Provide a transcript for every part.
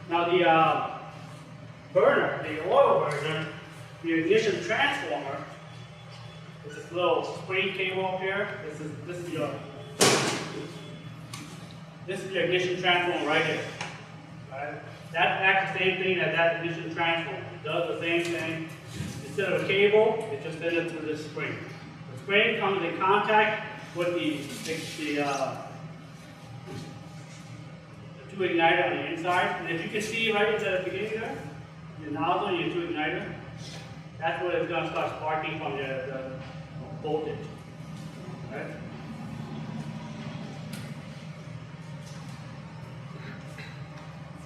Now the burner, the oil burner, the ignition transformer, is this little spring cable up here. This is the ignition transformer right here. Right? That acts the same thing as that ignition transformer. It does the same thing. Instead of a cable, it just sends it through this spring. The spring comes in contact with the two igniter on the inside. And if you can see right at the beginning there, your nozzle and your two igniter, that's what it's going to start sparking from the voltage. Right?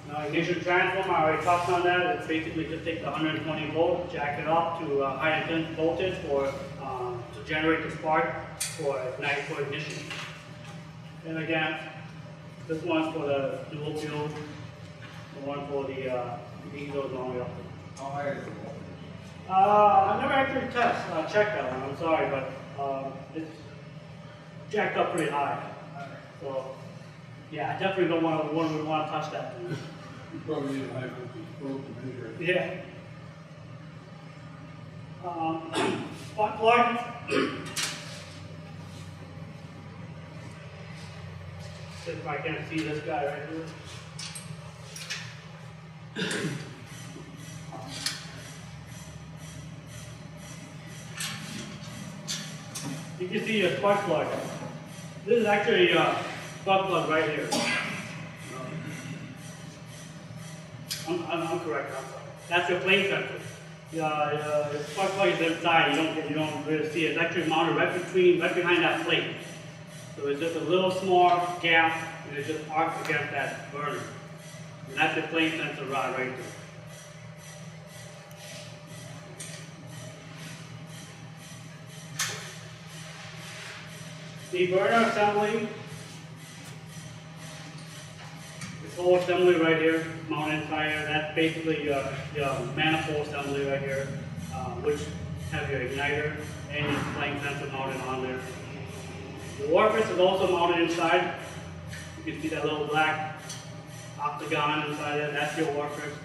Now, ignition transformer, I already talked on that. It's basically just take the 120 volt, jack it up to high intense voltage to generate the spark for ignition. And again, this one's for the dual fuel, the one for the diesel is only up to. How high is the voltage? I never actually checked that one, I'm sorry, but it's jacked up pretty high. So, yeah, I definitely don't want to touch that. You probably need a high voltage probe to measure it. Yeah. Spark plug. See if I can see this guy right here. You can see a spark plug. This is actually a spark plug right here. I'm correct. I'm sorry. That's your flame sensor. The spark plug is inside. You don't really see it. It's actually mounted right behind that plate. So it's just a little small gap, and it just arcs against that burner. And that's your flame sensor rod right there. The burner assembly, this whole assembly right here, mounted inside here, that's basically your manifold assembly right here, which have your igniter and your flame sensor mounted on there. The orifice is also mounted inside. You can see that little black octagon inside there, that's your orifice.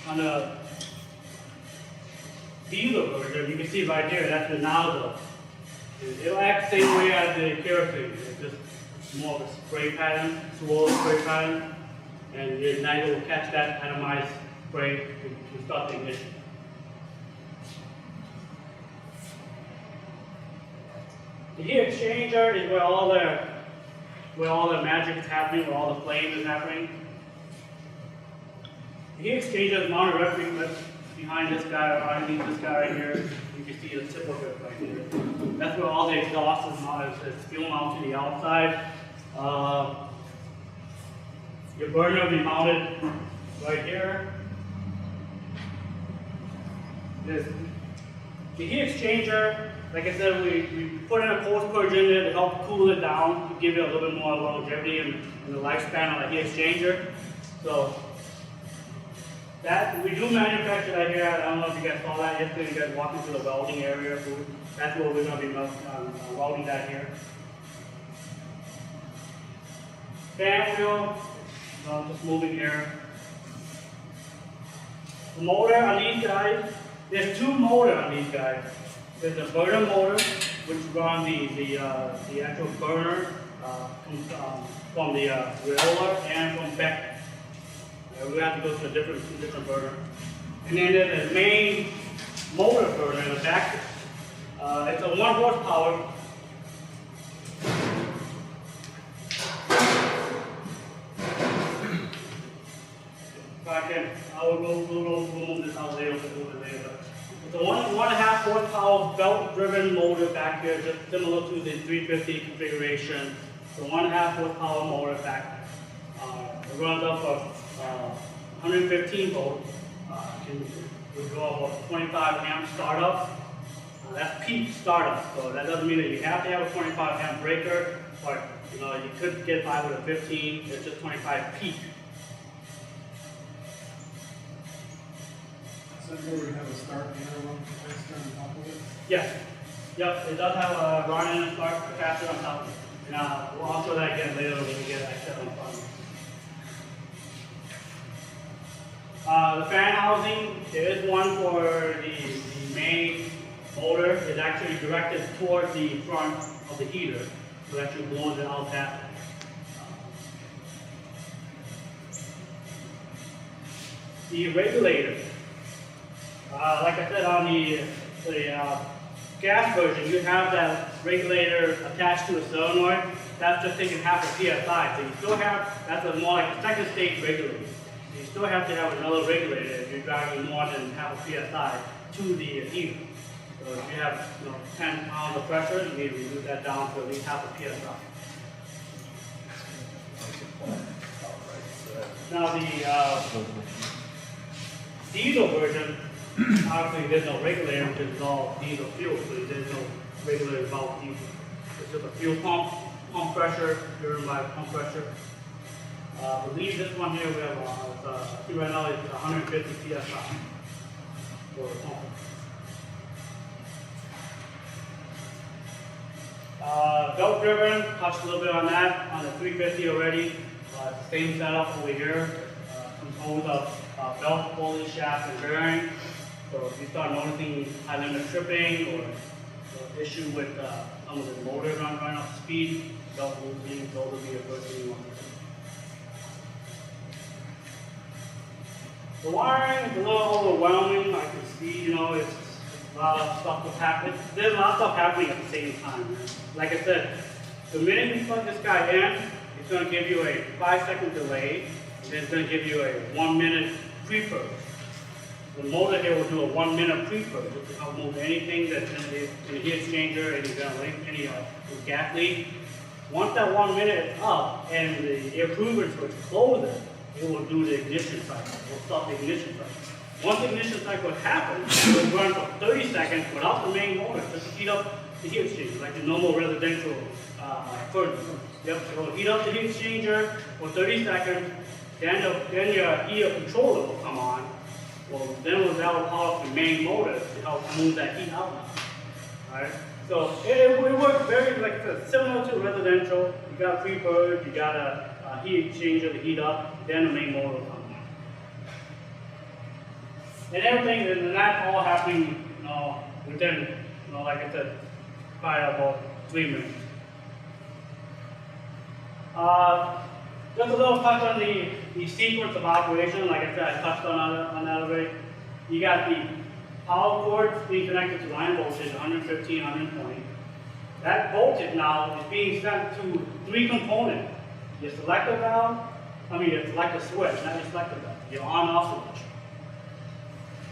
On the diesel version, you can see right here, that's the nozzle. It'll act the same way as the kerosene. It's just more of a spray pattern, swirl spray pattern, and the igniter will catch that atomized spray to start the ignition. The heat exchanger is where all the magic is happening, where all the flame is happening. The heat exchanger is mounted right behind this guy, or underneath this guy right here. You can see the tip of it right here. That's where all the exhaust is mounted. It's fuel mounted to the outside. Your burner will be mounted right here. The heat exchanger, like I said, we put in a cold purge in there to help cool it down, to give it a little bit more longevity in the lifespan of the heat exchanger. So that we do manufacture that here. I don't know if you guys saw that yesterday. You guys walking through the welding area. So that's where we're going to be welding that here. Fan wheel, just moving air. The motor on these guys, there's two motors on these guys. There's a burner motor, which runs the actual burner from the roller and from back. We have to go to a different burner. And then there's the main motor burner in the back. It's a 1 horsepower. I will move this out later. It's a 1.5 horsepower belt-driven motor back here, just similar to the 350 configuration. It's a 1.5 horsepower motor back. It runs up of 115 volts. We draw about 25 amp startup. That's peak startup, so that doesn't mean that you have to have a 25 amp breaker, but you could get by with a 15. It's just 25 peak. So where we have a start and a run capacitor on top of it? Yes. Yep, it does have a run and a start capacitor on top of it. And we'll also that again later when we get that set on front. The fan housing, there is one for the main motor. It's actually directed towards the front of the heater. So it actually blows it out that way. The regulator. Like I said, on the gas version, you have that regulator attached to a solenoid. That's just taking half a PSI. So you still have, that's a more like a second stage regulator. You still have to have another regulator if you're driving more than half a PSI to the heater. So if you have 10 pounds of pressure, you need to reduce that down to at least half a PSI. Now the diesel version, obviously there's no regulator because it's all diesel fuel, so there's no regulator about diesel. It's just a fuel pump pressure, driven by pump pressure. I believe this one here we have, I think right now it's 150 psi for the pump. Belt driven, touched a little bit on that, on the 350 already. Same setup over here, composed of belt, pulley, shaft, and bearing. So if you start noticing high limit tripping or issue with some of the motors running off speed, belt losing, those will be a good thing you want to do. The wiring is a little overwhelming. I can see, it's a lot of stuff that's happening. There's a lot of stuff happening at the same time. Like I said, the minute you plug this guy in, it's going to give you a 5-second delay, and then it's going to give you a 1-minute pre-purge. The motor here will do a 1-minute pre-purge, which will help move anything that's in the heat exchanger, any ventilation, any gas leak. Once that 1 minute is up and the air cooler switch closes, it will do the ignition cycle. It will stop the ignition cycle. Once the ignition cycle happens, it will run for 30 seconds without the main motor, just to heat up the heat exchanger, like the normal residential furnace. Yep, so it'll heat up the heat exchanger for 30 seconds, then your heater controller will come on. Well, then that will power up the main motor to help move that heat out now. Alright? So it works very, like I said, similar to residential. You got a pre-purge, you got a heat exchanger to heat up, then the main motor will come on. And everything, and that's all happening, within, like I said, probably about 3 minutes. Just a little touch on the sequence of operation. Like I said, I touched on that already. You got the power cord being connected to line voltage, 115, 120. That voltage now is being sent to 3 components. Your selector valve, your selector switch, not your selector valve, your on-off switch.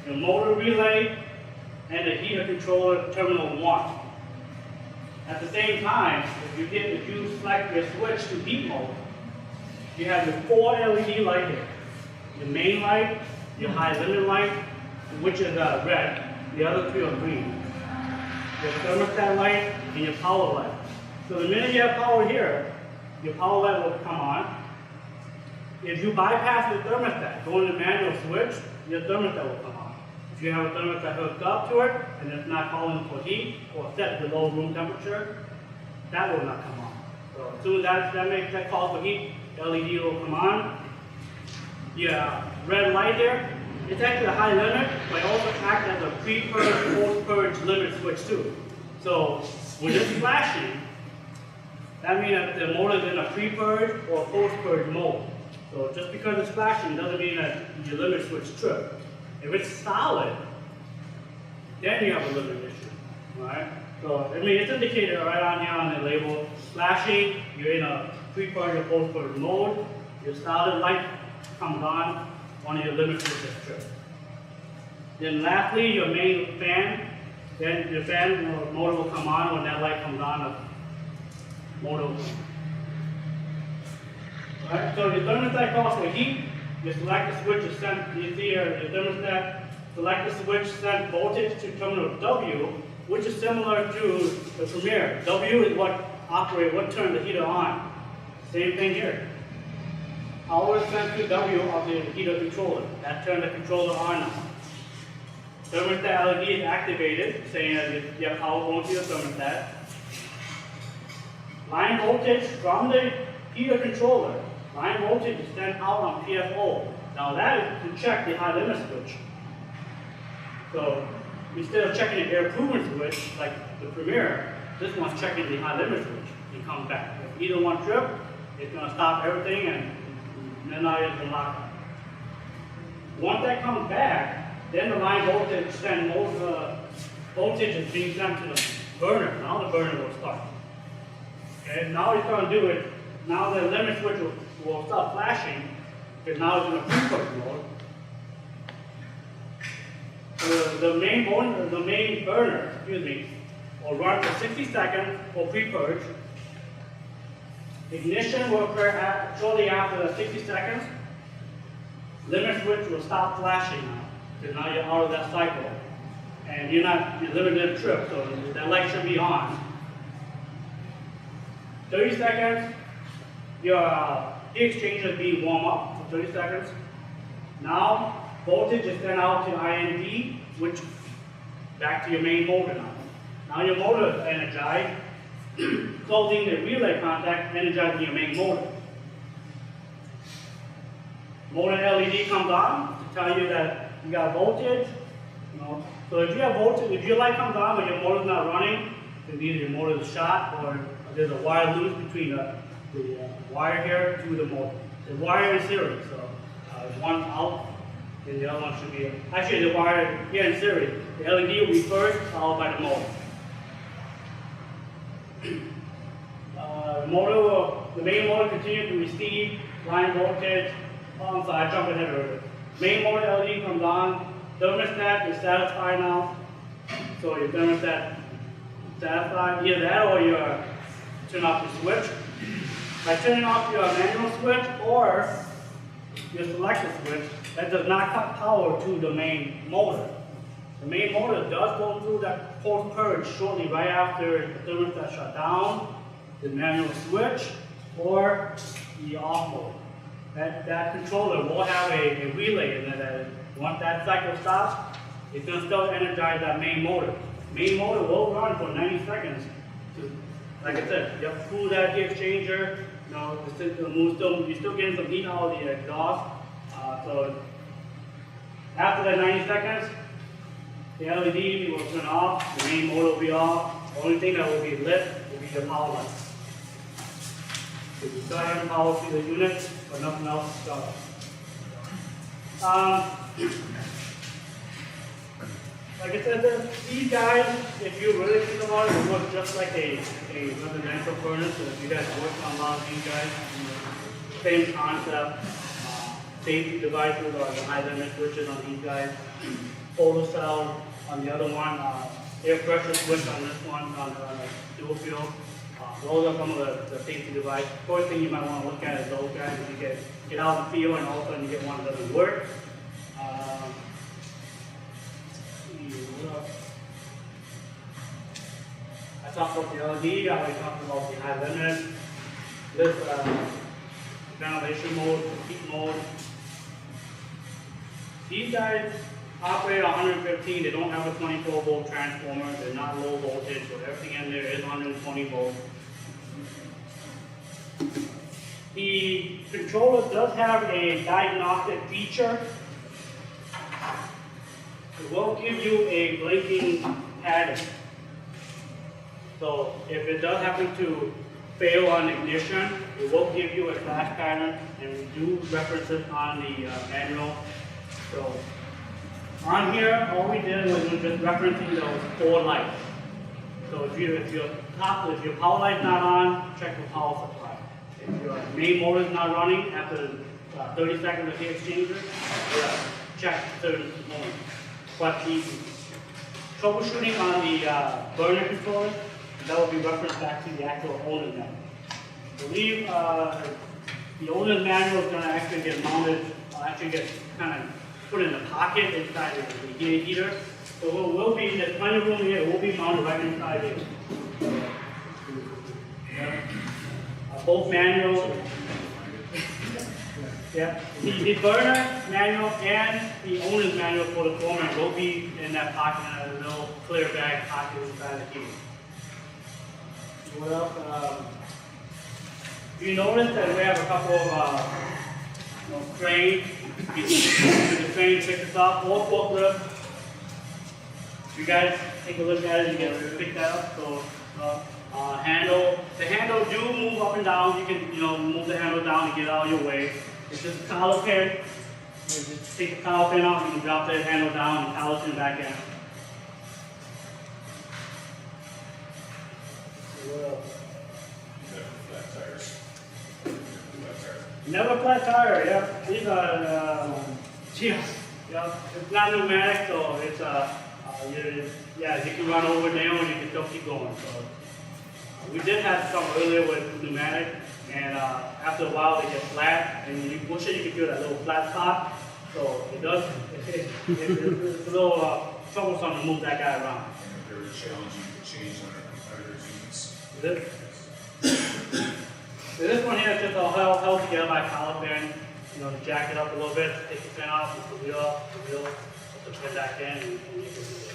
Your motor relay, and the heater controller terminal 1. At the same time, if you select your switch to heat mode, you have your 4 LED light here. Your main light, your high limit light, which is red, the other 3 are green. Your thermostat light and your power light. So the minute you have power here, your power light will come on. If you bypass the thermostat, go in the manual switch, your thermostat will come on. If you have a thermostat hooked up to it, and it's not calling for heat, or set below room temperature, that will not come on. So as soon as that calls for heat, the LED will come on. Your red light here, it's actually a high limit, but it also acts as a pre-purge, post-purge limit switch too. So when it's flashing, that means that the motor is in a pre-purge or post-purge mode. So just because it's flashing doesn't mean that your limit switch tripped. If it's solid, then you have a limit issue, right? So, it's indicated right on here on the label. Flashing, you're in a pre-purge or post-purge mode. Your solid light comes on, one of your limit switches tripped. Then lastly, your main fan, then your fan motor will come on when that light comes on, the motor will come on. Alright, so your thermostat calls for heat. Your selector switch is sent, you see your thermostat, selector switch sent voltage to terminal W, which is similar to the Premier. W is what turns the heater on. Same thing here. Power is sent to W of the heater controller. That turns the controller on now. Thermostat LED is activated, saying that you have power going to your thermostat. Line voltage from the heater controller, line voltage is sent out on PFO Now that is to check the high limit switch. So instead of checking the air coolant switch, like the Premier, this one's checking the high limit switch. It comes back. If either one trip, it's going to stop everything and then now it's going to lock up. Once that comes back, then the line voltage send most voltage is being sent to the burner. Now the burner will start. Okay, now it's going to do it. Now the limit switch will start flashing because now it's in a pre-purge mode. The main burner, will run for 60 seconds for pre-purge. Ignition will occur shortly after the 60 seconds. Limit switch will stop flashing now, because now you're out of that cycle. And you're limited trip, so that light should be on. 30 seconds, your heat exchanger is being warmed up for 30 seconds. Now, voltage is sent out to IND, which back to your main motor now. Now your motor is energized, closing the relay contact, energizing your main motor. Motor LED comes on to tell you that you got voltage. So if you have voltage, if your light comes on but your motor's not running, then either your motor is shot or there's a wire loose between the wire here to the motor. The wire is series, so one out and the other one should be, actually the wire here in series. The LED will be first, followed by the motor. The main motor continues to receive line voltage. Oh, I'm sorry, I jumped ahead earlier. Main motor LED comes on. Thermostat is satisfied now. So your thermostat is satisfied. Either that or you turn off the switch. By turning off your manual switch or your selector switch, that does not cut power to the main motor. The main motor does go through that post-purge shortly right after the thermostat shut down, the manual switch, or the off mode. That controller will have a relay in there that once that cycle stops, it's going to still energize that main motor. Main motor will run for 90 seconds. Like I said, you have to cool that heat exchanger. You're still getting some heat out of the exhaust. So after that 90 seconds, the LED will turn off, the main motor will be off. The only thing that will be lit will be the power light. So you still have power to the unit, but nothing else to start. Like I said, these guys, if you really think about it, work just like a residential furnace. So if you guys work on a lot of these guys, same concept. Safety devices or the high limit switches on these guys. Photo cell on the other one. Air pressure switch on this one on dual fuel. Those are some of the safety devices. First thing you might want to look at is those guys. If you get out of the field and all of a sudden you get one that doesn't work. I talked about the LED, I already talked about the high limit. This ventilation mode, heat mode. These guys operate 115, they don't have a 24 volt transformer, they're not low voltage, so everything in there is 120 volts. The controller does have a diagnostic feature. It will give you a blinking pattern. So if it does happen to fail on ignition, it will give you a flash pattern, and we do reference it on the manual. So on here, all we did was just referencing those 4 lights. So if your power light's not on, check the power supply. If your main motor is not running after 30 seconds of heat exchanger, check certain moments. But the troubleshooting on the burner controller, that will be referenced back to the actual owner's manual. I believe the owner's manual is going to actually get mounted, get kind of put in a pocket inside the heater. So we'll be, there's plenty of room here, it will be mounted right inside it. Both manuals. Yeah. The burner manual and the owner's manual for the Foreman will be in that pocket, in a little clear bag pocket inside the heater. What else? You notice that we have a couple of crane. With the crane, pick this up, or forklift. You guys take a look at it, you can pick that up. So, handle. The handle do move up and down. You can, move the handle down and get out of your way. It's just a collar pin. You just take the collar pin off, you can drop that handle down and collar pin back in. Never flat tire, yeah. These are, it's not pneumatic, so it's, you can run over them and you can still keep going. So, we did have some earlier with pneumatic, and after a while they get flat, and when you push it, you can feel that little flat spot. So it does, it's a little troublesome to move that guy around. And very challenging to change on our competitors' units. Is it? So this one here is just held together by collar pin. To jack it up a little bit, take the pin off, put the wheel, put the pin back in, and you can do it.